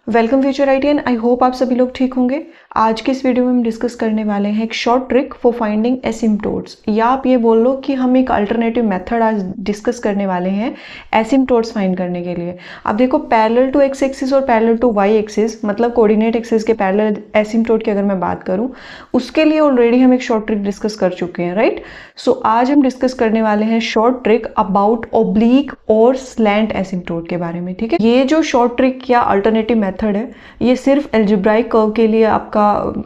Welcome future ITM. I hope आप सभी लोग ठीक होंगे। आज के इस वीडियो में हम डिस्कस करने वाले हैं एक short trick for finding asymptotes, या आप ये बोल लो कि हम एक अल्टरनेटिव मेथड आज डिस्कस करने वाले हैं एसिम्प्टोट्स फाइंड करने के लिए। अब देखो, पैरेलल टू एक्स एक्सिस और पैरेलल टू वाई एक्सिस, मतलब कोऑर्डिनेट एक्सिस के पैरेलल एसिम्प्टोट की अगर मैं बात करूँ, उसके लिए ऑलरेडी हम एक शॉर्ट ट्रिक डिस्कस कर चुके हैं, राइट। सो आज हम डिस्कस करने वाले हैं शॉर्ट ट्रिक अबाउट ओब्लीक और स्लैंट एसिम्प्टोट के बारे में, ठीक है। ये जो शॉर्ट ट्रिक या अल्टरनेटिव मेथड है, ये सिर्फ एल्जेब्राइक कर्व के लिए आपका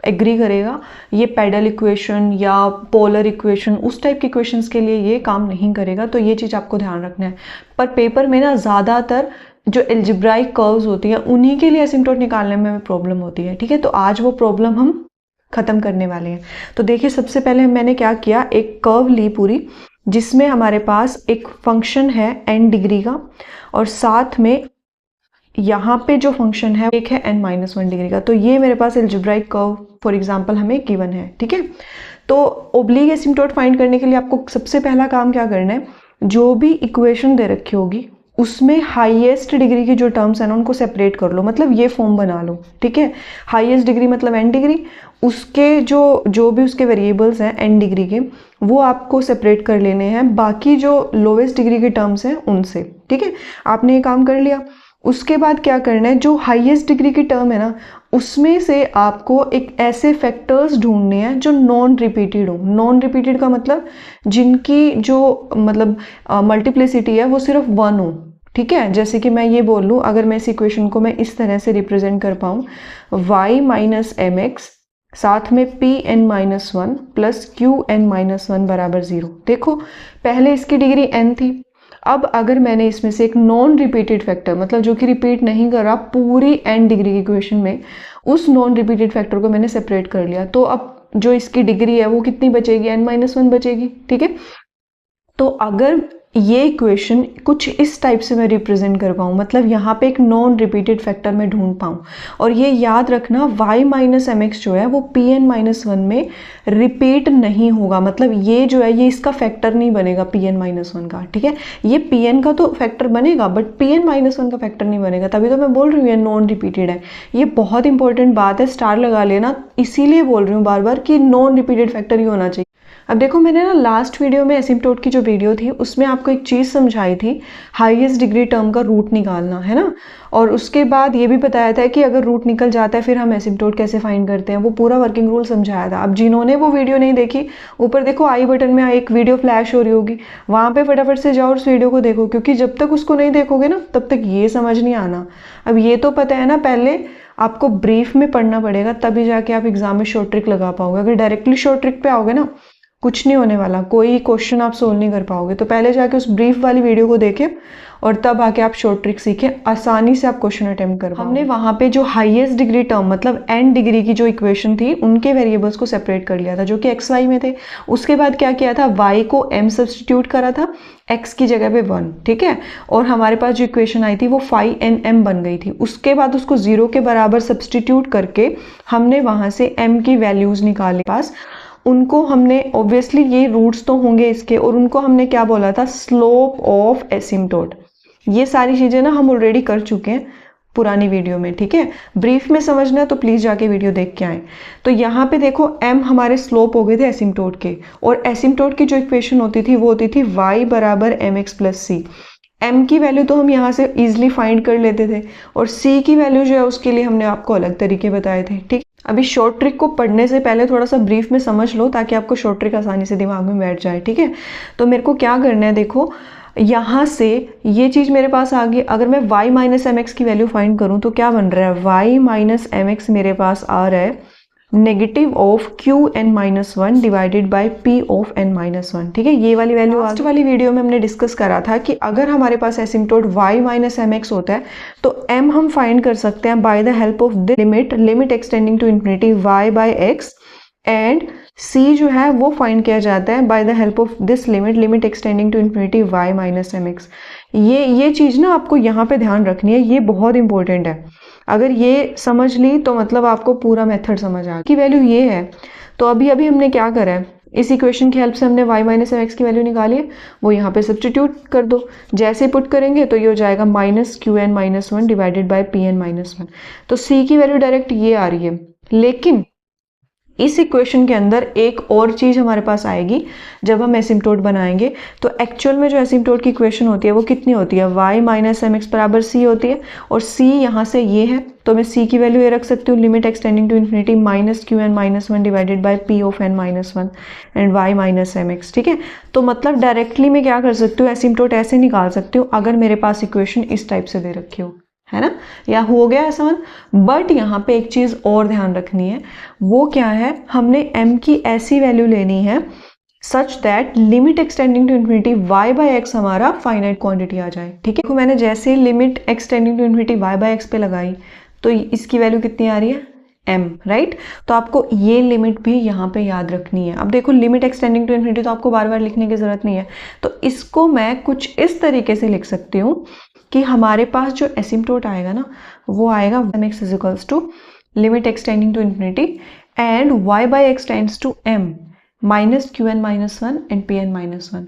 एग्री करेगा। ये पेडल इक्वेशन या पोलर इक्वेशन, उस टाइप के इक्वेशंस के लिए ये काम नहीं करेगा, तो ये चीज़ आपको ध्यान रखना है। पर पेपर में ना ज़्यादातर जो एल्जेब्राइक कर्व्स होती हैं उन्हीं के लिए एसिम्प्टोट निकालने में प्रॉब्लम होती है, ठीक है। तो आज वो प्रॉब्लम हम खत्म करने वाले हैं। तो देखिए, सबसे पहले मैंने क्या किया, एक कर्व ली पूरी, जिसमें हमारे पास एक फंक्शन है n डिग्री का, और साथ में यहाँ पे जो फंक्शन है एक है n-1 डिग्री का। तो ये मेरे पास एल्जेब्राइक कर्व फॉर एग्जांपल हमें गिवन है, ठीक है। तो ओब्लीक एसिम्प्टोट फाइंड करने के लिए आपको सबसे पहला काम क्या करना है, जो भी इक्वेशन दे रखी होगी उसमें हाईएस्ट डिग्री की जो टर्म्स हैं ना उनको सेपरेट कर लो, मतलब ये फॉर्म बना लो, ठीक है। हाईएस्ट डिग्री मतलब n डिग्री, उसके जो भी उसके वेरिएबल्स हैं n डिग्री के, वो आपको सेपरेट कर लेने हैं बाकी जो लोवेस्ट डिग्री के टर्म्स हैं उनसे, ठीक है। आपने ये काम कर लिया। उसके बाद क्या करना है, जो हाईएस्ट डिग्री की टर्म है ना, उसमें से आपको एक ऐसे फैक्टर्स ढूंढने हैं जो नॉन रिपीटेड हो। नॉन रिपीटेड का मतलब जिनकी जो मतलब मल्टीप्लिसिटी है वो सिर्फ 1 हो, ठीक है। जैसे कि मैं ये बोल लूँ, अगर मैं इस इक्वेशन को मैं इस तरह से रिप्रेजेंट कर पाऊँ, y माइनस एम एक्स साथ में Pn-1 प्लस Qn-1 बराबर 0। देखो, पहले इसकी डिग्री n थी। अब अगर मैंने इसमें से एक नॉन रिपीटेड फैक्टर, मतलब जो कि रिपीट नहीं कर रहा पूरी n डिग्री की इक्वेशन में, उस नॉन रिपीटेड फैक्टर को मैंने सेपरेट कर लिया, तो अब जो इसकी डिग्री है वो कितनी बचेगी, n-1 बचेगी, ठीक है। तो अगर ये इक्वेशन कुछ इस टाइप से मैं रिप्रेजेंट कर पाऊँ, मतलब यहाँ पे एक नॉन रिपीटेड फैक्टर मैं ढूंढ पाऊँ, और ये याद रखना y माइनस एम एक्स जो है वो Pn-1 में रिपीट नहीं होगा, मतलब ये जो है ये इसका फैक्टर नहीं बनेगा Pn-1 का, ठीक है। ये Pn का तो फैक्टर बनेगा बट Pn-1 का फैक्टर नहीं बनेगा, तभी तो मैं बोल रही हूँ ये नॉन रिपीटेड है। ये बहुत इंपॉर्टेंट बात है, स्टार लगा लेना, इसीलिए बोल रही हूँ बार बार कि नॉन रिपीटेड फैक्टर ही होना चाहिए। अब देखो, मैंने ना लास्ट वीडियो में एसिम्प्टोट की जो वीडियो थी उसमें आपको एक चीज़ समझाई थी, हाईएस्ट डिग्री टर्म का रूट निकालना है ना, और उसके बाद ये भी बताया था कि अगर रूट निकल जाता है फिर हम एसिम्प्टोट कैसे फाइंड करते हैं, वो पूरा वर्किंग रूल समझाया था। अब जिन्होंने वो वीडियो नहीं देखी, ऊपर देखो आई बटन में एक वीडियो फ्लैश हो रही होगी, वहाँ पे फटाफट से जाओ और उस वीडियो को देखो, क्योंकि जब तक उसको नहीं देखोगे ना तब तक ये समझ नहीं आना। अब ये तो पता है ना, पहले आपको ब्रीफ में पढ़ना पड़ेगा, तभी जाके आप एग्जाम में शॉर्ट ट्रिक लगा पाओगे। अगर डायरेक्टली शॉर्ट ट्रिक पे आओगे ना, कुछ नहीं होने वाला, कोई क्वेश्चन आप सोल्व नहीं कर पाओगे। तो पहले जाके उस ब्रीफ वाली वीडियो को देखें और तब आके आप शॉर्ट ट्रिक सीखें, आसानी से आप क्वेश्चन अटेम्प्ट कर पाओगे। हमने वहाँ पे जो हाईएस्ट डिग्री टर्म मतलब n डिग्री की जो इक्वेशन थी उनके वेरिएबल्स को सेपरेट कर लिया था, जो कि x y में थे। उसके बाद क्या किया था, y को m सब्सटीट्यूट करा था, x की जगह पे 1, ठीक है। और हमारे पास जो इक्वेशन आई थी वो phi n m बन गई थी। उसके बाद उसको 0 के बराबर सब्सटीट्यूट करके हमने वहाँ से m की वैल्यूज निकाली पास, उनको हमने ऑब्वियसली ये रूट्स तो होंगे इसके, और उनको हमने क्या बोला था, स्लोप ऑफ एसिम्प्टोट। ये सारी चीज़ें ना हम ऑलरेडी कर चुके हैं पुरानी वीडियो में, ठीक है। ब्रीफ में समझना है तो प्लीज़ जाके वीडियो देख के आएँ। तो यहाँ पे देखो, m हमारे स्लोप हो गए थे एसिम्प्टोट के, और एसिम्प्टोट की जो इक्वेशन होती थी वो होती थी y बराबर एम एक्स प्लस सी। m की वैल्यू तो हम यहाँ से इजीली फाइंड कर लेते थे, और c की वैल्यू जो है उसके लिए हमने आपको अलग तरीके बताए थे, ठीक। अभी शॉर्ट ट्रिक को पढ़ने से पहले थोड़ा सा ब्रीफ में समझ लो ताकि आपको शॉर्ट ट्रिक आसानी से दिमाग में बैठ जाए, ठीक है। तो मेरे को क्या करना है, देखो यहाँ से ये चीज़ मेरे पास आ गई। अगर मैं y माइनस एम एक्स की वैल्यू फाइंड करूँ तो क्या बन रहा है, y माइनस एम एक्स मेरे पास आ रहा है negative of Qn-1 divided by P of n-1, ठीक है। ये वाली वैल्यू लास्ट वाली वीडियो में हमने डिस्कस करा था कि अगर हमारे पास asymptote y minus M X होता है तो m हम फाइंड कर सकते हैं by the help of the limit extending to infinity y by x, and c जो है वो फाइंड किया जाता है by the help of this limit extending to infinity y minus M X. ये चीज़ ना आपको यहाँ पे ध्यान रखनी है, ये बहुत इंपॉर्टेंट है। अगर ये समझ ली तो मतलब आपको पूरा मेथड समझ आ गया। की वैल्यू ये है, तो अभी हमने क्या करा है, इस इक्वेशन की हेल्प से हमने y माइनस एम एक्स की वैल्यू निकाली है, वो यहाँ पे सब्सटीट्यूट कर दो। जैसे पुट करेंगे तो ये हो जाएगा minus q N minus one divided by p N minus one. तो c की वैल्यू डायरेक्ट ये आ रही है, लेकिन इस इक्वेशन के अंदर एक और चीज़ हमारे पास आएगी जब हम एसिम्प्टोट बनाएंगे। तो एक्चुअल में जो एसिम्प्टोट की इक्वेशन होती है वो कितनी होती है, y माइनस एम एक्स बराबर c होती है, और c यहाँ से ये है, तो मैं c की वैल्यू ये रख सकती हूँ limit extending to infinity minus q N minus one divided by p of n minus one and y minus M x. ठीक है, तो मतलब डायरेक्टली मैं क्या कर सकती हूँ, एसिम्प्टोट ऐसे निकाल सकती हूँ अगर मेरे पास इक्वेशन इस टाइप से दे रखी हो, है ना, या हो गया आसान। बट यहाँ पे एक चीज़ और ध्यान रखनी है, वो क्या है, हमने m की ऐसी वैल्यू लेनी है such that limit extending to infinity y by x हमारा फाइनाइट क्वांटिटी आ जाए। ठीक है, तो मैंने जैसे limit extending to infinity y by x पे लगाई तो इसकी वैल्यू कितनी आ रही है, m, राइट। तो आपको ये लिमिट भी यहाँ पे याद रखनी है। अब देखो लिमिट एक्सटेंडिंग टू इन्फिनिटी तो आपको बार बार लिखने की जरूरत नहीं है, तो इसको मैं कुछ इस तरीके से लिख सकती हूँ कि हमारे पास जो एसिम्प्टोट आएगा ना वो आएगा mx is equals to limit extending to infinity and y by x tends to m minus q N minus one and p N minus one.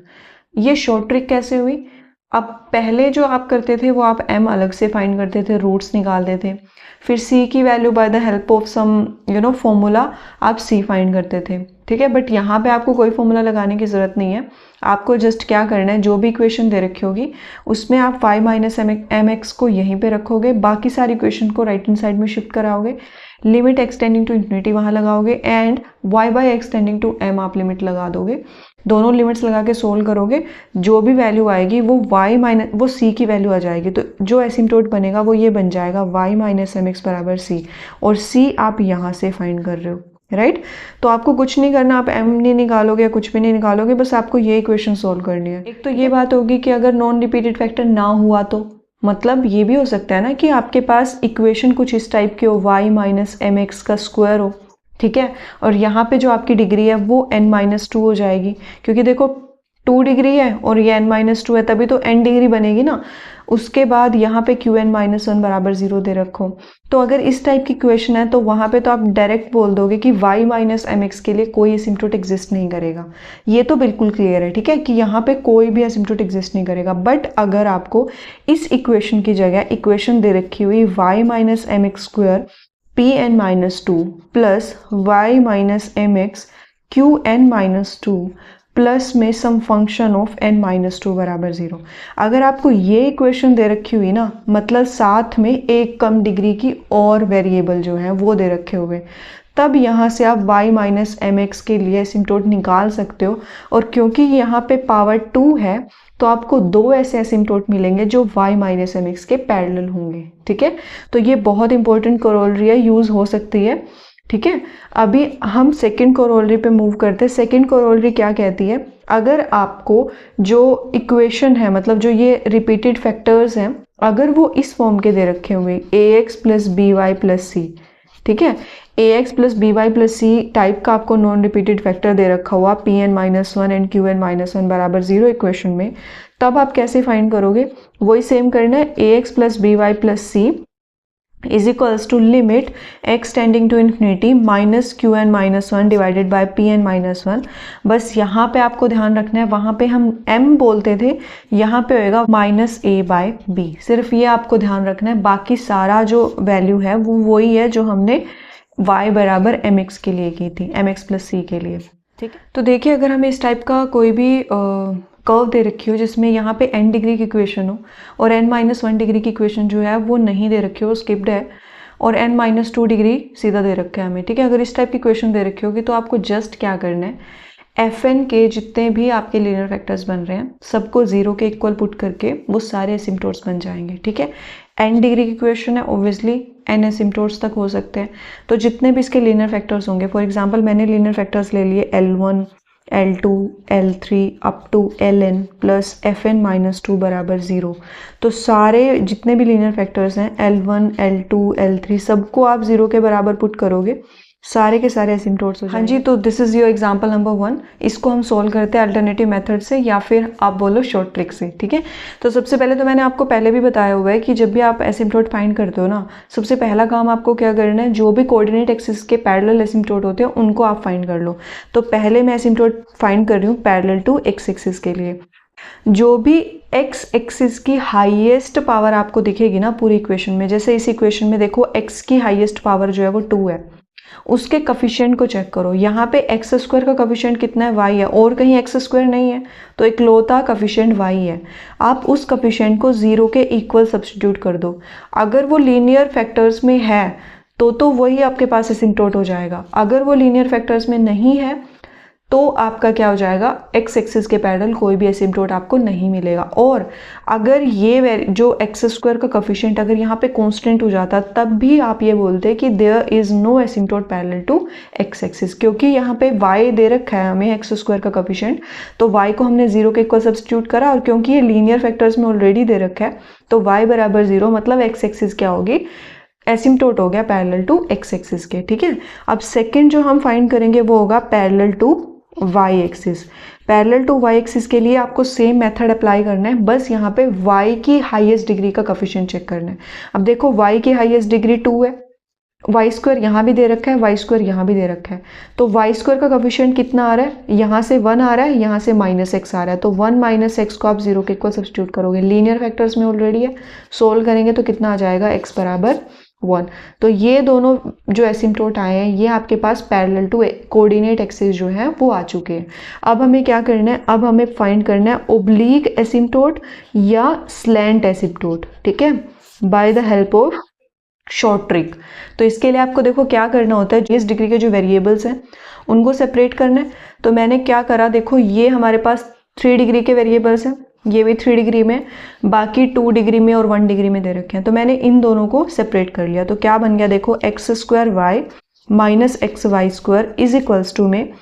ये शॉर्ट ट्रिक कैसे हुई, अब पहले जो आप करते थे वो आप m अलग से फाइंड करते थे, रूट्स निकालते थे, फिर c की value by the help of some formula आप c फाइंड करते थे। ठीक है, बट यहाँ पे आपको कोई फॉर्मूला लगाने की ज़रूरत नहीं है, आपको जस्ट क्या करना है, जो भी इक्वेशन दे रखी होगी उसमें आप y माइनस एम एक्स को यहीं पे रखोगे, बाकी सारी इक्वेशन को राइट हैंड साइड में शिफ्ट कराओगे, लिमिट एक्सटेंडिंग टू इन्फिनिटी वहाँ लगाओगे and y by extending to m आप लिमिट लगा दोगे। दोनों लिमिट्स लगा के सोल्व करोगे, जो भी वैल्यू आएगी वो y माइनस वो c की वैल्यू आ जाएगी। तो जो एसिम्प्टोट बनेगा वो ये बन जाएगा y माइनस एम एक्स बराबर c, और c आप यहाँ से फाइंड कर रहे हो, राइट। तो आपको कुछ नहीं करना, आप m नहीं निकालोगे या कुछ भी नहीं निकालोगे, बस आपको ये इक्वेशन सोल्व करनी है। एक तो ये बात होगी कि अगर नॉन रिपीटेड फैक्टर ना हुआ तो मतलब ये भी हो सकता है ना कि आपके पास इक्वेशन कुछ इस टाइप की हो, y माइनस एम एक्स का स्क्वायर हो, ठीक है, और यहाँ पे जो आपकी डिग्री है वो n माइनस टू हो जाएगी, क्योंकि देखो 2 डिग्री है और ये n माइनस टू है, तभी तो n डिग्री बनेगी ना। उसके बाद यहाँ पे क्यू एन माइनस वन बराबर 0 दे रखो, तो अगर इस टाइप की इक्वेशन है तो वहाँ पे तो आप डायरेक्ट बोल दोगे कि y माइनस एम एक्स के लिए कोई एसिम्प्टोट एग्जिस्ट नहीं करेगा। ये तो बिल्कुल क्लियर है, ठीक है, कि यहाँ पे कोई भी एसिम्प्टोट एग्जिस्ट नहीं करेगा। बट अगर आपको इस इक्वेशन की जगह इक्वेशन दे रखी हुई y minus M X square P N minus two plus Y minus M X Q N minus two plus में some function of n minus two बराबर 0, अगर आपको ये इक्वेशन दे रखी हुई ना, मतलब साथ में एक कम डिग्री की और वेरिएबल जो है वो दे रखे हुए, तब यहाँ से आप y माइनस एम एक्स के लिए एसिम्प्टोट निकाल सकते हो। और क्योंकि यहाँ पे पावर 2 है तो आपको दो ऐसे एसिम्प्टोट मिलेंगे जो y माइनस एम एक्स के पैरेलल होंगे। ठीक है, तो ये बहुत इंपॉर्टेंट कोरोलरी है, यूज़ हो सकती है। ठीक है, अभी हम सेकंड कोरोलरी पे मूव करते हैं। सेकंड कोरोलरी क्या कहती है, अगर आपको जो इक्वेशन है, मतलब जो ये रिपीटेड फैक्टर्स हैं, अगर वो इस फॉर्म के दे रखे हुए ax plus B Y plus C, ठीक है, ax plus B Y plus C type का आपको नॉन रिपीटेड फैक्टर दे रखा हुआ P N minus one and Q N minus one बराबर 0 इक्वेशन में, तब आप कैसे फाइंड करोगे, वही सेम करना है, ax plus B Y plus c is equals to limit x tending to infinity minus q N minus one divided by p N minus one. बस यहाँ पे आपको ध्यान रखना है, वहाँ पे हम m बोलते थे, यहाँ पे होएगा माइनस a बाय b, सिर्फ ये आपको ध्यान रखना है। बाकी सारा जो वैल्यू है वो वही है जो हमने y बराबर mx के लिए की थी, mx प्लस c के लिए। ठीक है, तो देखिए अगर हमें इस टाइप का कोई भी कर्व दे रखी हो जिसमें यहाँ पे n डिग्री की इक्वेशन हो और n माइनस वन डिग्री की इक्वेशन जो है वो नहीं दे रखी हो, स्किप्ड है, और n माइनस टू डिग्री सीधा दे रखा है हमें। ठीक है, अगर इस टाइप की इक्वेशन दे रखी होगी तो आपको जस्ट क्या करना है, fn के जितने भी आपके लीनियर फैक्टर्स बन रहे हैं सबको 0 के इक्वल पुट करके वो सारे एसिम्प्टोट्स बन जाएंगे। ठीक है, n डिग्री की इक्वेशन है, ऑब्वियसली n एसिम्प्टोट्स तक हो सकते हैं, तो जितने भी इसके लीनियर फैक्टर्स होंगे, फॉर एग्जांपल मैंने लीनियर फैक्टर्स ले लिए L1 L2 L3 up to Ln plus Fn minus two बराबर 0, तो सारे जितने भी लीनियर फैक्टर्स हैं L1 L2 L3 सबको आप 0 के बराबर पुट करोगे सारे के सारे एसिम्प्टोट्स हो जाएंगे। हाँ जी, तो this is your example number 1। इसको हम सॉल्व करते हैं अल्टरनेटिव मेथड से या फिर आप बोलो शॉर्ट ट्रिक से, ठीक है। तो सबसे पहले तो मैंने आपको पहले भी बताया हुआ है कि जब भी आप एसिम्प्टोट फाइंड करते हो ना, सबसे पहला काम आपको क्या करना है, जो भी कोऑर्डिनेट एक्सिस के पैरेलल एसिम्प्टोट होते हैं उनको आप फाइंड कर लो। तो पहले मैं एसिम्प्टोट फाइंड कर रही हूँ पैरेलल टू एक्स एक्सिस के लिए। जो भी एक्स एक्सिस की हाईएस्ट पावर आपको दिखेगी ना पूरी इक्वेशन में, जैसे इस इक्वेशन में देखो एक्स की हाईएस्ट पावर जो है वो 2 है, उसके कफिशिएंट को चेक करो। यहाँ पे एक्स स्क्वायर का कफिशिएंट कितना है, वाई है, और कहीं एक्स स्क्वायर नहीं है, तो इकलौता कफिशिएंट वाई है। आप उस कफिशिएंट को 0 के इक्वल सब्स्टिट्यूट कर दो। अगर वो लीनियर फैक्टर्स में है तो वही आपके पास एसिम्प्टोट हो जाएगा। अगर वो लीनियर फैक्टर्स में नहीं है तो आपका क्या हो जाएगा, एक्स एक्सिस के पैरेलल कोई भी एसिम्प्टोट आपको नहीं मिलेगा। और अगर ये जो एक्स स्क्वायर का कफिशिएंट अगर यहाँ पे कांस्टेंट हो जाता तब भी आप ये बोलते कि there is no asymptote parallel to x axis, क्योंकि यहाँ पे y दे रखा है हमें एक्स स्क्वायर का कफिशिएंट, तो y को हमने 0 के इक्वल सब्स्टिट्यूट करा, और क्योंकि ये लीनियर फैक्टर्स में ऑलरेडी दे रखा है तो y बराबर 0, मतलब एक्स एक्सिस क्या होगी, एसिम्प्टोट हो गया पैरेलल टू एक्स एक्सिस के, ठीक है। अब सेकेंड जो हम फाइंड करेंगे वो होगा parallel to y axis. Parallel to y axis के लिए आपको सेम मेथड अप्लाई करना है, बस यहाँ पे y की हाईएस्ट डिग्री का कफिशिएंट चेक करना है। अब देखो y की हाईएस्ट डिग्री 2 है, वाई स्क्वायर यहाँ भी दे रखा है, वाई स्क्वायर यहाँ भी दे रखा है, तो वाई स्क्वायर का कफिशिएंट कितना आ रहा है, यहाँ से 1 आ रहा है, यहाँ से -x आ रहा है, तो 1 - x को आप 0 के इक्वल सब्स्टिट्यूट करोगे, लीनियर फैक्टर्स में ऑलरेडी है, सोल्व करेंगे तो कितना आ जाएगा, x बराबर 1। तो ये दोनों जो एसिम्प्टोट आए हैं ये आपके पास पैरेलल टू कोऑर्डिनेट एक्सिस जो है वो आ चुके हैं। अब हमें क्या करना है, अब हमें फाइंड करना है ओब्लीक एसिम्प्टोट या स्लैंट एसिम्प्टोट, ठीक है, by the help of short trick. तो इसके लिए आपको देखो क्या करना होता है, जिस डिग्री के जो वेरिएबल्स हैं उनको सेपरेट करना है। तो मैंने क्या करा, देखो ये हमारे पास 3 डिग्री के वेरिएबल्स हैं, ये भी 3 डिग्री में, बाकी 2 डिग्री में और 1 डिग्री में दे रखे हैं, तो मैंने इन दोनों को सेपरेट कर लिया। तो क्या बन गया देखो, X square Y minus x Y square is equals to में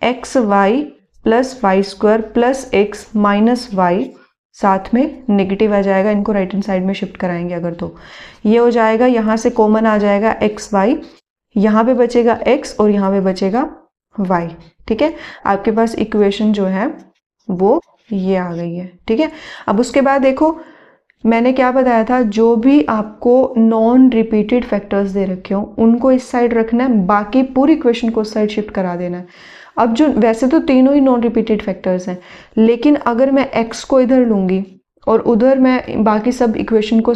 X Y plus Y square plus x minus Y, साथ में नेगेटिव आ जाएगा, इनको राइट हैंड साइड में शिफ्ट कराएंगे अगर तो ये हो जाएगा, यहाँ से कॉमन आ जाएगा एक्स वाई, यहाँ पे बचेगा एक्स और यहाँ पे बचेगा वाई, ठीक है। आपके पास इक्वेशन जो है वो ये आ गई है, ठीक है। अब उसके बाद देखो मैंने क्या बताया था, जो भी आपको नॉन रिपीटेड फैक्टर्स दे रखे हो उनको इस साइड रखना है, बाकी पूरी इक्वेशन को उस साइड शिफ्ट करा देना है। अब जो वैसे तो तीनों ही नॉन रिपीटेड फैक्टर्स हैं, लेकिन अगर मैं x को इधर लूँगी और उधर मैं बाकी सब इक्वेशन को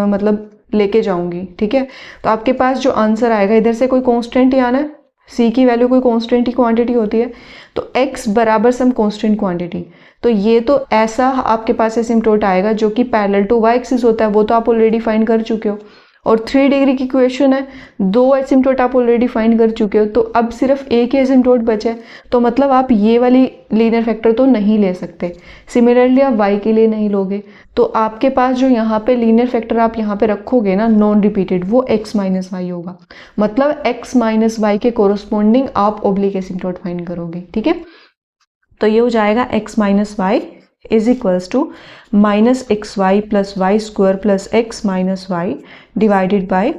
मतलब लेके जाऊँगी, ठीक है, तो आपके पास जो आंसर आएगा इधर से कोई कांस्टेंट ही आना है, c की वैल्यू कोई कांस्टेंट ही क्वांटिटी होती है, तो x बराबर सम कांस्टेंट क्वांटिटी, तो ये तो ऐसा आपके पास एसिम्प्टोट आएगा जो कि पैरेलल टू y एक्सिस होता है, वो तो आप ऑलरेडी फाइंड कर चुके हो, और 3 डिग्री की इक्वेशन है, 2 एसिम्प्टोट आप ऑलरेडी फाइंड कर चुके हो, तो अब सिर्फ एक ही एसिम्प्टोट बचा है, तो मतलब आप ये वाली लीनियर फैक्टर तो नहीं ले सकते। सिमिलरली आप y के लिए नहीं लोगे, तो आपके पास जो यहाँ पे लीनियर फैक्टर आप यहाँ पे रखोगे ना नॉन रिपीटेड, वो x माइनस वाई होगा, मतलब x माइनस वाई के कोरोस्पोंडिंग आप ओब्लिक एसिम्प्टोट फाइंड करोगे, ठीक है। तो ये हो जाएगा x minus y is equals to minus x Y plus Y square plus x minus y divided by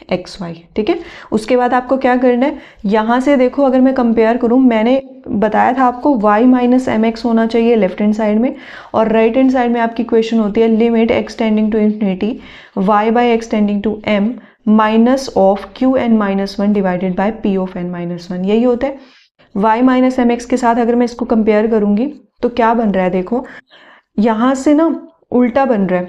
x y, ठीक है। उसके बाद आपको क्या करना है, यहाँ से देखो अगर मैं कंपेयर करूँ, मैंने बताया था आपको y माइनस एम एक्स होना चाहिए लेफ्ट हैंड साइड में, और राइट हैंड साइड में आपकी इक्वेशन होती है limit x tending to infinity y by x tending to m minus of q N minus 1 divided by p of n minus 1, यही होता है। y माइनस एम एक्स के साथ अगर मैं इसको कंपेयर करूँगी तो क्या बन रहा है, देखो यहाँ से ना उल्टा बन रहा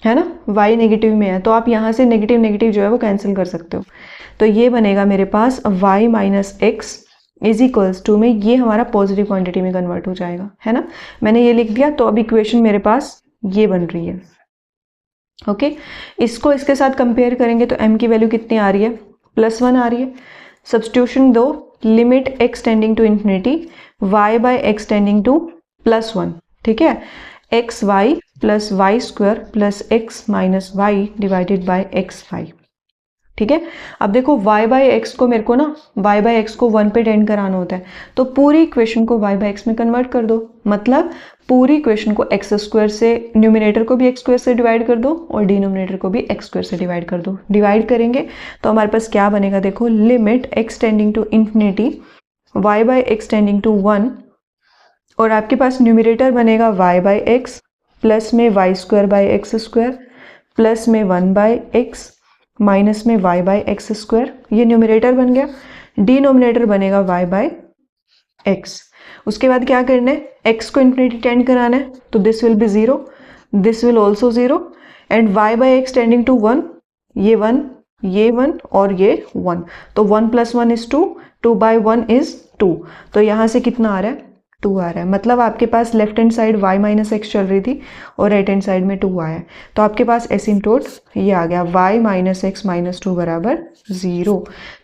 है ना, y नेगेटिव में है, तो आप यहाँ से नेगेटिव नेगेटिव जो है वो कैंसिल कर सकते हो, तो ये बनेगा मेरे पास y minus x is equals to में ये हमारा पॉजिटिव क्वांटिटी में कन्वर्ट हो जाएगा, है ना, मैंने ये लिख दिया। तो अब इक्वेशन मेरे पास ये बन रही है, ओके। इसको इसके साथ कंपेयर करेंगे तो m की वैल्यू कितनी आ रही है, +1 आ रही है। सब्स्टिट्यूशन दो, limit x tending to infinity y by x tending to +1, ठीक है, x Y plus Y square plus x minus y divided by x y, ठीक है। अब देखो y बाई एक्स को मेरे को ना y बाई एक्स को 1 पे टेंड कराना होता है, तो पूरी इक्वेशन को y बाई एक्स में कन्वर्ट कर दो, मतलब पूरी इक्वेशन को एक्स स्क्वायर से, न्यूमिनेटर को भी एक्स स्क्वायर से डिवाइड कर दो और डिनोमिनेटर को भी एक्स स्क्वायर से डिवाइड कर दो। डिवाइड करेंगे तो हमारे पास क्या बनेगा, देखो limit x tending to infinity y by x tending to 1, और आपके पास न्यूमिनेटर बनेगा y बाई एक्स प्लस में y square by x square plus में 1 बाई एक्स माइनस में y बाई एक्स स्क्वायर, ये न्यूमिनेटर बन गया। डिनोमिनेटर बनेगा y बाई एक्स। उसके बाद क्या करना है, x को इन्फिनिटी टेंड कराना है, तो this will be 0, this will also 0 and y by x tending to 1, ये 1, ये 1 और ये 1, तो 1 प्लस 1 इज 2, 2 बाई 1 इज 2, तो यहाँ से कितना आ रहा है, 2 आ रहा है। मतलब आपके पास left hand side y minus X चल रही थी और राइट हैंड साइड में 2 आया है, तो आपके पास एसिम्प्टोट ये आ गया y माइनस एक्स माइनस 2 बराबर 0।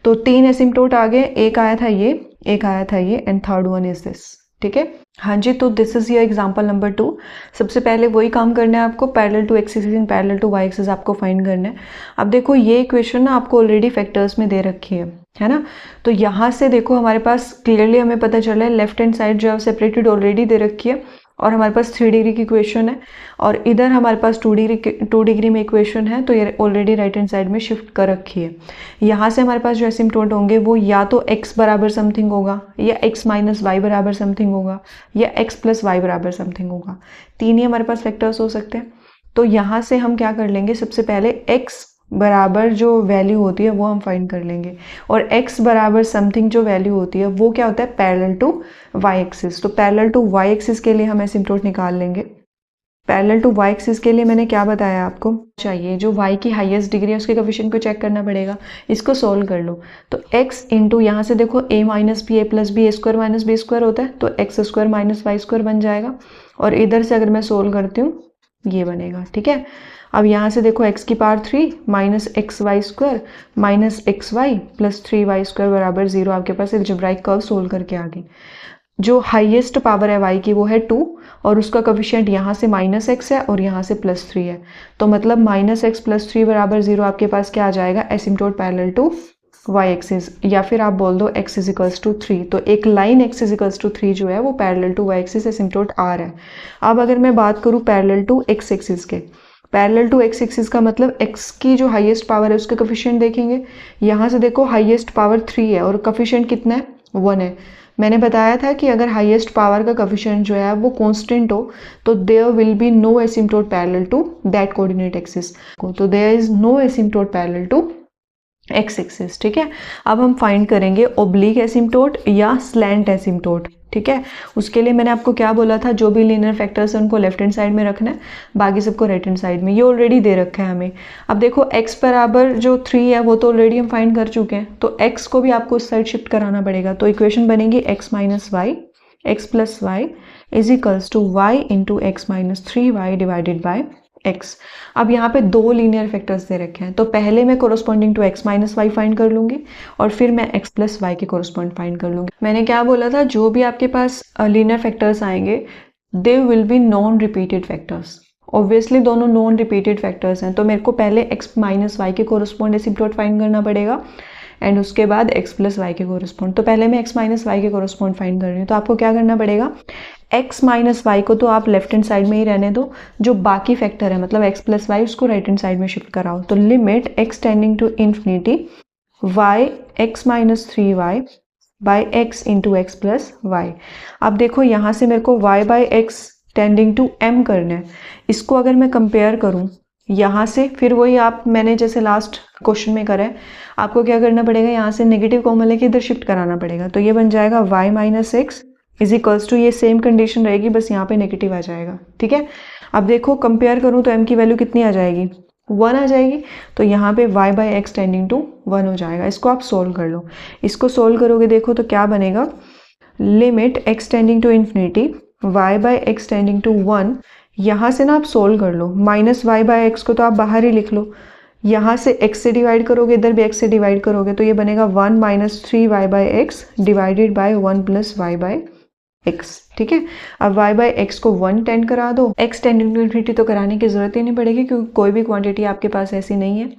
तो 3 एसिम्प्टोट आ गए, एक आया था ये, एक आया था ये and third one is this. ठीक है, हाँ जी। तो this is your example number 2। सबसे पहले वही काम करना है आपको, parallel to x axis and parallel to y axis आपको फाइंड करना है। अब देखो ये इक्वेशन ना आपको ऑलरेडी फैक्टर्स में दे रखी है ना, तो यहाँ से देखो हमारे पास क्लियरली हमें पता चला है लेफ्ट हैंड साइड जो है सेपरेटेड ऑलरेडी दे रखी है और हमारे पास 3 डिग्री की इक्वेशन है और इधर हमारे पास 2 डिग्री में इक्वेशन है, तो ये ऑलरेडी राइट हैंड साइड में शिफ्ट कर रखी है। यहाँ से हमारे पास जो एसिम्प्टोट होंगे वो या तो x बराबर समथिंग होगा या x माइनस वाई बराबर समथिंग होगा या x प्लस वाई बराबर समथिंग होगा, 3 ही हमारे पास फैक्टर्स हो सकते हैं। तो यहाँ से हम क्या कर लेंगे, सबसे पहले x बराबर जो वैल्यू होती है वो हम फाइंड कर लेंगे और x बराबर समथिंग जो वैल्यू होती है वो क्या होता है, पैरेलल टू y एक्सिस। तो पैरेलल टू y एक्सिस के लिए हम एसिम्प्टोट निकाल लेंगे। पैरेलल टू y एक्सिस के लिए मैंने क्या बताया आपको, चाहिए जो y की हाईएस्ट डिग्री है उसके कोएफिशिएंट को चेक करना पड़ेगा। इसको सोल्व कर लो तो x इंटू यहाँ से देखो a minus b a plus b a square minus b square होता है, तो x square minus y square बन जाएगा और इधर से अगर मैं सोल्व करती हूँ ये बनेगा। ठीक है, अब यहाँ से देखो x की power 3 minus x Y square minus x Y plus 3y square बराबर 0, आपके पास अलजेब्राइक कर्व सोल्व करके आ गई। जो हाईएस्ट पावर है y की वो है 2 और उसका कोएफिशिएंट यहाँ से माइनस एक्स है और यहाँ से प्लस 3 है, तो मतलब माइनस एक्स प्लस 3 बराबर 0 आपके पास क्या आ जाएगा, asymptote parallel to y axis, या फिर आप बोल दो x इज इक्वल्स टू 3। तो एक line x is equals to 3 जो है वो parallel to y axis asymptote r है। अब अगर मैं बात करूँ पैरेलल टू x एक्सिस के, पैरेलल टू x एक्सिस का मतलब x की जो हाईएस्ट पावर है उसका कोएफिशिएंट देखेंगे। यहाँ से देखो हाईएस्ट पावर 3 है और कोएफिशिएंट कितना है, 1 है। मैंने बताया था कि अगर हाईएस्ट पावर का कोएफिशिएंट जो है वो कांस्टेंट हो तो there will be no asymptote parallel to that coordinate axis, तो there is no asymptote parallel to x axis. ठीक है, अब हम फाइंड करेंगे ओब्लिक एसिम्प्टोट या स्लैंट एसिम्प्टोट। ठीक है, उसके लिए मैंने आपको क्या बोला था, जो भी लीनियर फैक्टर्स है उनको लेफ्ट हैंड साइड में रखना है, बाकी सबको राइट हैंड साइड में। ये ऑलरेडी दे रखा है हमें। अब देखो x बराबर जो 3 है वो तो ऑलरेडी हम फाइंड कर चुके हैं, तो x को भी आपको उस साइड शिफ्ट कराना पड़ेगा। तो इक्वेशन बनेगी x minus y x plus y is equals to y into x minus 3y divided by x। अब यहाँ पे 2 लीनियर फैक्टर्स दे रखे हैं, तो पहले मैं corresponding to x minus y find कर लूंगी और फिर मैं x प्लस वाई के कोरोस्पॉन्ड फाइंड कर लूंगी। मैंने क्या बोला था, जो भी आपके पास लीनियर फैक्टर्स आएंगे they will be non repeated factors. Obviously दोनों नॉन रिपीटेड फैक्टर्स हैं, तो मेरे को पहले x माइनस वाई के कोरोस्पॉन्ड एसिम्प्टोट फाइंड करना पड़ेगा एंड उसके बाद x प्लस वाई के कोरोस्पॉन्ड। तो पहले मैं x माइनस वाई के कोरोस्पॉन्ड फाइंड कर रही हूँ, तो आपको क्या करना पड़ेगा, x माइनस वाई को तो आप लेफ्ट हैंड साइड में ही रहने दो, जो बाकी फैक्टर है मतलब x प्लस वाई उसको राइट हैंड साइड में शिफ्ट कराओ। तो limit x tending to infinity y x minus 3y by x into x plus y. अब देखो यहाँ से मेरे को y by x tending to m करना है। इसको अगर मैं कंपेयर करूँ यहाँ से, फिर वही आप मैंने जैसे लास्ट क्वेश्चन में करा है, आपको क्या करना पड़ेगा, यहाँ से नेगेटिव कॉमन लेके इधर शिफ्ट कराना पड़ेगा। तो ये बन जाएगा y minus x is equals to, ये सेम कंडीशन रहेगी बस यहाँ पे नेगेटिव आ जाएगा। ठीक है, अब देखो कंपेयर करूँ तो m की वैल्यू कितनी आ जाएगी, 1 आ जाएगी, तो यहाँ पे y by x tending to 1 हो जाएगा। इसको आप सोल्व कर लो, इसको सोल्व करोगे देखो तो क्या बनेगा, limit x tending to infinity y by x tending to 1, यहाँ से ना आप सोल्व कर लो, माइनस वाई बाई एक्स को तो आप बाहर ही लिख लो, यहाँ से x से डिवाइड करोगे, इधर भी x से डिवाइड करोगे, तो ये बनेगा 1 minus 3y by x divided by 1 plus y by x, ठीक है। अब y बाई एक्स को 1 टेंड करा दो, x टेंडिंग टू इन्फिनिटी तो कराने की ज़रूरत ही नहीं पड़ेगी क्योंकि कोई भी क्वांटिटी आपके पास ऐसी नहीं है।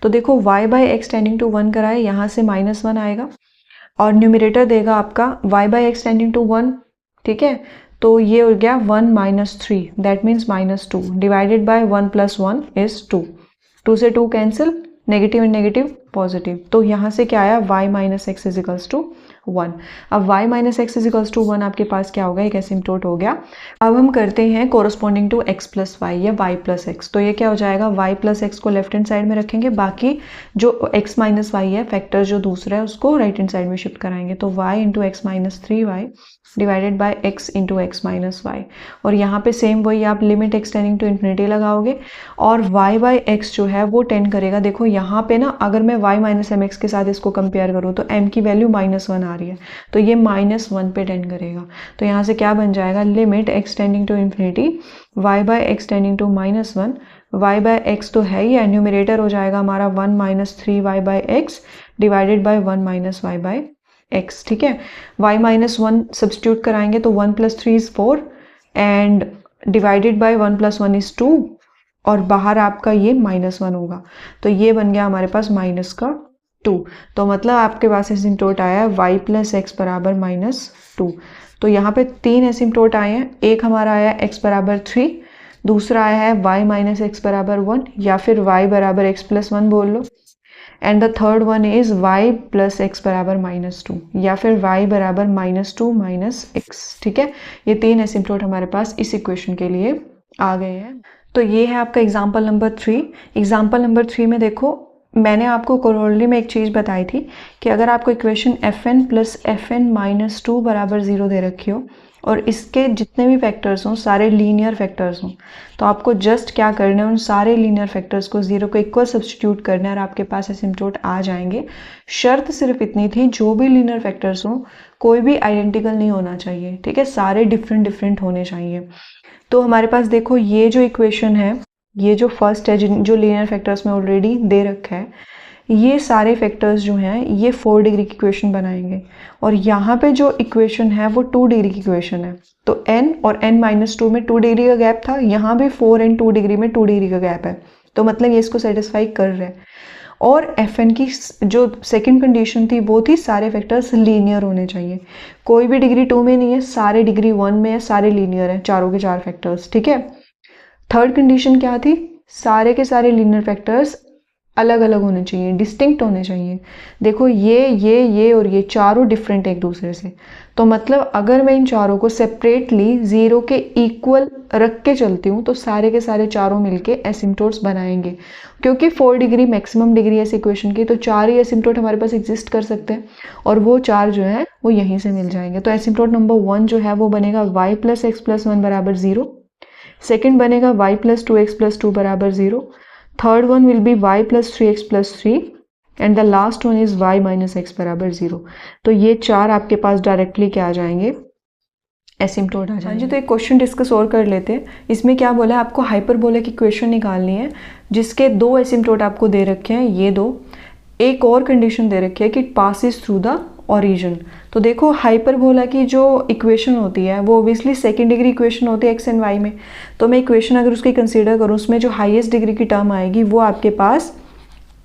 तो देखो y by x tending to 1 कराए, यहाँ से -1 आएगा और न्यूमरेटर देगा आपका y by x tending to 1, ठीक है। तो ये हो गया 1 - 3, that means -2 divided by 1 + 1 is 2, 2 से 2 cancel, negative and negative positive, तो यहाँ से क्या आया y - x = 1। अब y - x = 1 आपके पास क्या होगा, एक एसिम्प्टोट हो गया। अब हम करते हैं कोरस्पॉन्डिंग टू x + y या y + x, तो ये क्या हो जाएगा, y + x को लेफ्ट हैंड साइड में रखेंगे, बाकी जो x - y है फैक्टर जो दूसरा है उसको राइट हैंड साइड में शिफ्ट कराएंगे, तो y × x - 3y divided by x × x - y, और यहाँ पे सेम वही आप limit x tending to infinity लगाओगे और y बाई x जो है वो टेंड करेगा। देखो यहाँ पे ना अगर मैं y - mx के साथ इसको कंपेयर करूँ तो m की वैल्यू -1 आ रही है, तो ये -1 पे टेंड करेगा। तो यहाँ से क्या बन जाएगा, limit x tending to infinity y by x tending to -1, y by x तो है ही, न्यूमरेटर हो जाएगा हमारा 1 - 3y by x divided by 1 - y by x, ठीक है। y - 1 सब्स्टिट्यूट कराएंगे तो 1 + 3 = 4 एंड डिवाइडेड बाय 1 + 1 = 2, और बाहर आपका ये -1 होगा, तो ये बन गया हमारे पास -2। तो मतलब आपके पास एसिम्प्टोट आया है y + x = -2। तो यहाँ पे 3 एसिम्प्टोट आए हैं, एक हमारा आया x = 3, दूसरा आया है y - x = 1 या फिर y = x + 1 बोल लो, and the third one is y + x = -2 या फिर y = -2 - x, ठीक है। ये 3 एसिम्प्टोट हमारे पास इस इक्वेशन के लिए आ गए हैं। तो ये है आपका एग्जाम्पल नंबर 3। एग्जाम्पल नंबर 3 में देखो, मैंने आपको कोरोलरी में एक चीज़ बताई थी कि अगर आपको इक्वेशन fn + fn - 2 = 0 दे रखी हो और इसके जितने भी फैक्टर्स हों सारे लीनियर फैक्टर्स हों, तो आपको जस्ट क्या करना है, उन सारे लीनियर फैक्टर्स को 0 को इक्वल सब्स्टिट्यूट करना है और आपके पास एसिम्प्टोट आ जाएंगे। शर्त सिर्फ इतनी थी, जो भी लीनियर फैक्टर्स हों कोई भी आइडेंटिकल नहीं होना चाहिए, ठीक है, सारे डिफरेंट होने चाहिए। तो हमारे पास देखो ये जो इक्वेशन है, ये जो फर्स्ट है जो लीनियर फैक्टर्स में ऑलरेडी दे रखा है, ये सारे फैक्टर्स जो हैं ये 4 डिग्री की इक्वेशन बनाएंगे, और यहाँ पे जो इक्वेशन है वो 2 डिग्री की इक्वेशन है। तो n और n - 2 में 2 डिग्री का गैप था, यहाँ भी 4 and 2 डिग्री में 2 डिग्री का गैप है, तो मतलब ये इसको सेटिस्फाई कर रहा है। और fn की जो सेकंड कंडीशन थी वो थी सारे फैक्टर्स लीनियर होने चाहिए, कोई भी डिग्री 2 में नहीं है, सारे डिग्री 1 में है, सारे लीनियर हैं, चारों के चार फैक्टर्स, ठीक है। थर्ड कंडीशन क्या थी, सारे के सारे लीनियर फैक्टर्स अलग अलग होने चाहिए, डिस्टिंक्ट होने चाहिए। देखो ये और ये चारों डिफरेंट एक दूसरे से, तो मतलब अगर मैं इन चारों को सेपरेटली 0 के इक्वल रख के चलती हूँ तो सारे के सारे चारों मिलके एसिम्प्टोट्स बनाएंगे। क्योंकि 4 डिग्री मैक्सिमम डिग्री है इस इक्वेशन की, तो 4 ही एसिम्प्टोट हमारे पास एग्जिस्ट कर सकते हैं और वो 4 जो है वो यहीं से मिल जाएंगे। तो एसिम्प्टोट नंबर 1 जो है वो बनेगा y + x + 1 = 0, सेकेंड बनेगा y + 2x + 2 = 0, third one will be y + 3x + 3 and the last one is y - x = 0। तो ये 4 आपके पास डायरेक्टली क्या आ जाएंगे, एसिम्प्टोट आ जाएंगे। हाँ जी, तो एक क्वेश्चन डिस्कस और कर लेते हैं। इसमें क्या बोला है, आपको हाइपरबोलिक इक्वेशन निकालनी है जिसके 2 एसिम्प्टोट आपको दे रखे हैं, ये 2, एक और कंडीशन दे रखी है कि it passes through the origin. तो देखो हाइपरबोला की जो इक्वेशन होती है वो ओबियसली सेकंड डिग्री इक्वेशन होती है एक्स एंड वाई में, तो मैं इक्वेशन अगर उसकी कंसीडर करूँ उसमें जो हाईएस्ट डिग्री की टर्म आएगी वो आपके पास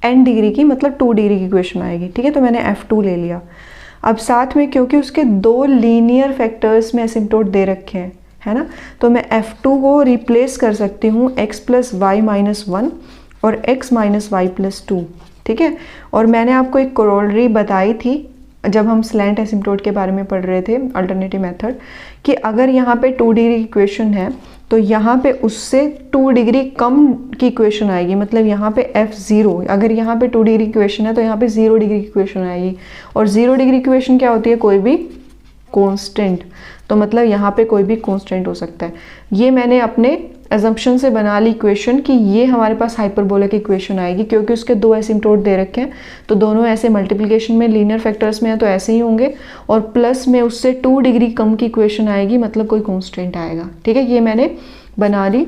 n डिग्री की मतलब 2 डिग्री की इक्वेशन आएगी, ठीक है। तो मैंने f2 ले लिया। अब साथ में क्योंकि उसके 2 लीनियर फैक्टर्स में एसिम्प्टोट दे रखे हैं, है ना, तो मैं f2 को रिप्लेस कर सकती हूँ x + y - 1 और x - y + 2, ठीक है। और मैंने आपको एक कोरोलरी बताई थी जब हम स्लैंट एसिम्प्टोट के बारे में पढ़ रहे थे, अल्टरनेटिव मेथड, कि अगर यहाँ पे 2 डिग्री की इक्वेशन है तो यहाँ पे उससे 2 डिग्री कम की इक्वेशन आएगी, मतलब यहाँ पे f0, अगर यहाँ पे 2 डिग्री की इक्वेशन है तो यहाँ पे 0 डिग्री की इक्वेशन आएगी, और 0 डिग्री की इक्वेशन क्या होती है, कोई भी कांस्टेंट, तो मतलब यहाँ पे कोई भी कांस्टेंट हो सकता है। ये मैंने अपने अजम्पशन से बना ली इक्वेशन कि ये हमारे पास हाइपरबोलिक इक्वेशन आएगी, क्योंकि उसके 2 एसिम्प्टोट दे रखे हैं, तो दोनों ऐसे मल्टीप्लिकेशन में लीनियर फैक्टर्स में है तो ऐसे ही होंगे, और प्लस में उससे 2 डिग्री कम की इक्वेशन आएगी, मतलब कोई कांस्टेंट आएगा, ठीक है। ये मैंने बना ली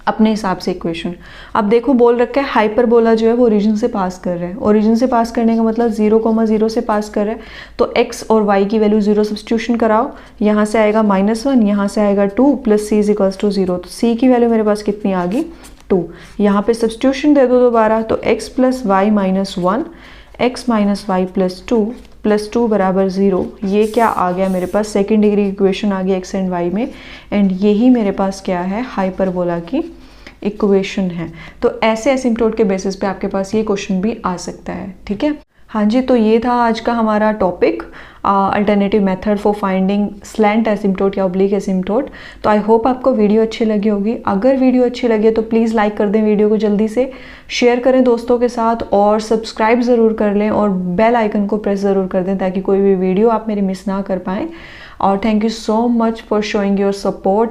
अपने हिसाब से इक्वेशन। अब देखो बोल रखा है हाइपरबोला जो है वो ओरिजिन से पास कर रहा है। ओरिजिन से पास करने का मतलब 0,0 से पास कर रहा है, तो x और y की वैल्यू 0 सब्स्टिट्यूशन कराओ। यहाँ से आएगा -1, यहाँ से आएगा 2 plus c is equals to 0। तो c की वैल्यू मेरे पास कितनी आ गई 2। यहाँ पे सब्स्टिट्यूशन दे दो दोबारा, तो x plus Y minus 1, x minus y plus 2 plus 2 बराबर 0। ये क्या आ गया मेरे पास, सेकेंड डिग्री इक्वेशन आ गई x एंड y में, एंड यही मेरे पास क्या है, हाइपरबोला की इक्वेशन है। तो ऐसे एसिम्प्टोट के बेसिस पे आपके पास ये क्वेश्चन भी आ सकता है। ठीक है, हाँ जी, तो ये था आज का हमारा topic, alternative method for finding slant asymptote या ऑब्लिक एसिम्प्टोट। तो आई होप आपको वीडियो अच्छी लगी होगी। अगर वीडियो अच्छी लगे तो प्लीज़ लाइक कर दें वीडियो को, जल्दी से शेयर करें दोस्तों के साथ, और सब्सक्राइब ज़रूर कर लें और बेल आइकन को प्रेस ज़रूर कर दें ताकि कोई भी वीडियो आप मेरी मिस ना कर पाएँ। और thank you so much for showing your support.